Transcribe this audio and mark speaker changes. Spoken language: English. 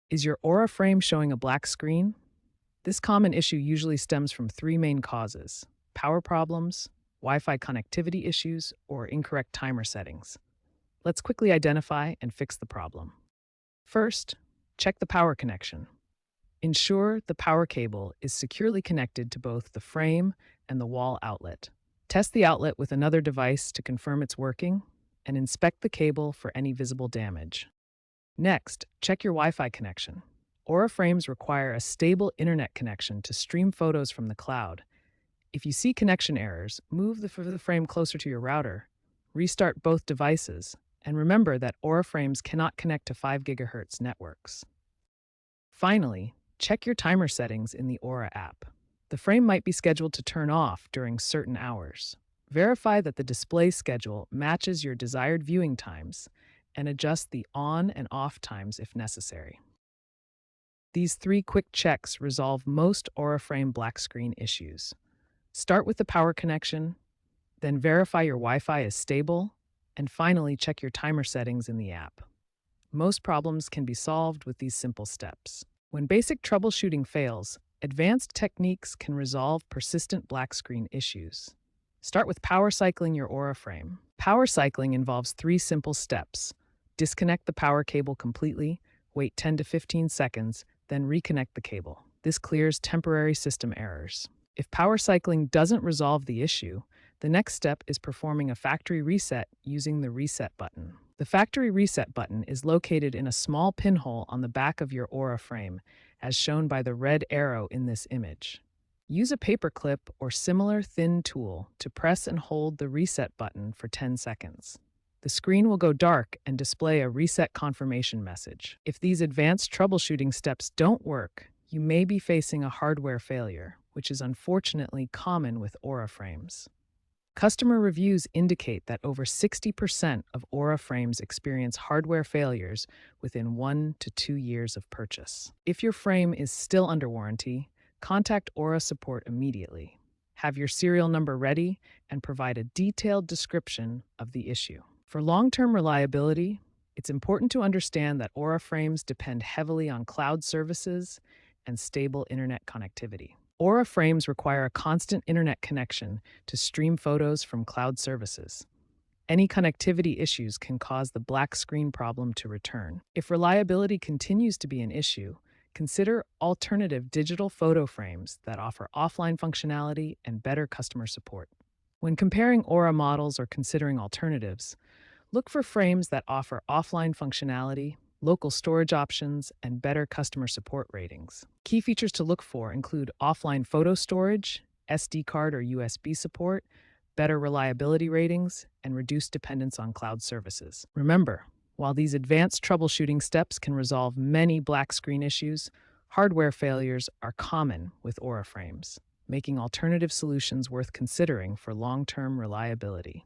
Speaker 1: Is your Aura frame showing a black screen? This common issue usually stems from three main causes: power problems, Wi Fi connectivity issues, or incorrect timer settings. Let's quickly identify and fix the problem. First, check the power connection. Ensure the power cable is securely connected to both the frame and the wall outlet. Test the outlet with another device to confirm it's working, and inspect the cable for any visible damage. Next, check your Wi Fi connection. Aura frames require a stable internet connection to stream photos from the cloud. If you see connection errors, move the frame closer to your router, restart both devices, and remember that Aura frames cannot connect to 5 GHz networks. Finally, check your timer settings in the Aura app. The frame might be scheduled to turn off during certain hours. Verify that the display schedule matches your desired viewing times and adjust the on and off times if necessary. These three quick checks resolve most Aura frame black screen issues. Start with the power connection, then verify your Wi-Fi is stable, and finally check your timer settings in the app. Most problems can be solved with these simple steps. When basic troubleshooting fails, advanced techniques can resolve persistent black screen issues. Start with power cycling your Aura frame. Power cycling involves three simple steps. Disconnect the power cable completely, wait 10 to 15 seconds, then reconnect the cable. This clears temporary system errors. If power cycling doesn't resolve the issue, the next step is performing a factory reset using the reset button. The factory reset button is located in a small pinhole on the back of your Aura frame, as shown by the red arrow in this image. Use a paper clip or similar thin tool to press and hold the reset button for 10 seconds. The screen will go dark and display a reset confirmation message. If these advanced troubleshooting steps don't work, you may be facing a hardware failure, which is unfortunately common with Aura frames. Customer reviews indicate that over 60% of Aura frames experience hardware failures within 1 to 2 years of purchase. If your frame is still under warranty, contact Aura support immediately. Have your serial number ready and provide a detailed description of the issue. For long-term reliability, it's important to understand that Aura frames depend heavily on cloud services and stable internet connectivity. Aura frames require a constant internet connection to stream photos from cloud services. Any connectivity issues can cause the black screen problem to return. If reliability continues to be an issue, consider alternative digital photo frames that offer offline functionality and better customer support. When comparing Aura models or considering alternatives, look for frames that offer offline functionality, local storage options, and better customer support ratings. Key features to look for include offline photo storage, SD card or USB support, better reliability ratings, and reduced dependence on cloud services. Remember, while these advanced troubleshooting steps can resolve many black screen issues, hardware failures are common with Aura frames, making alternative solutions worth considering for long-term reliability.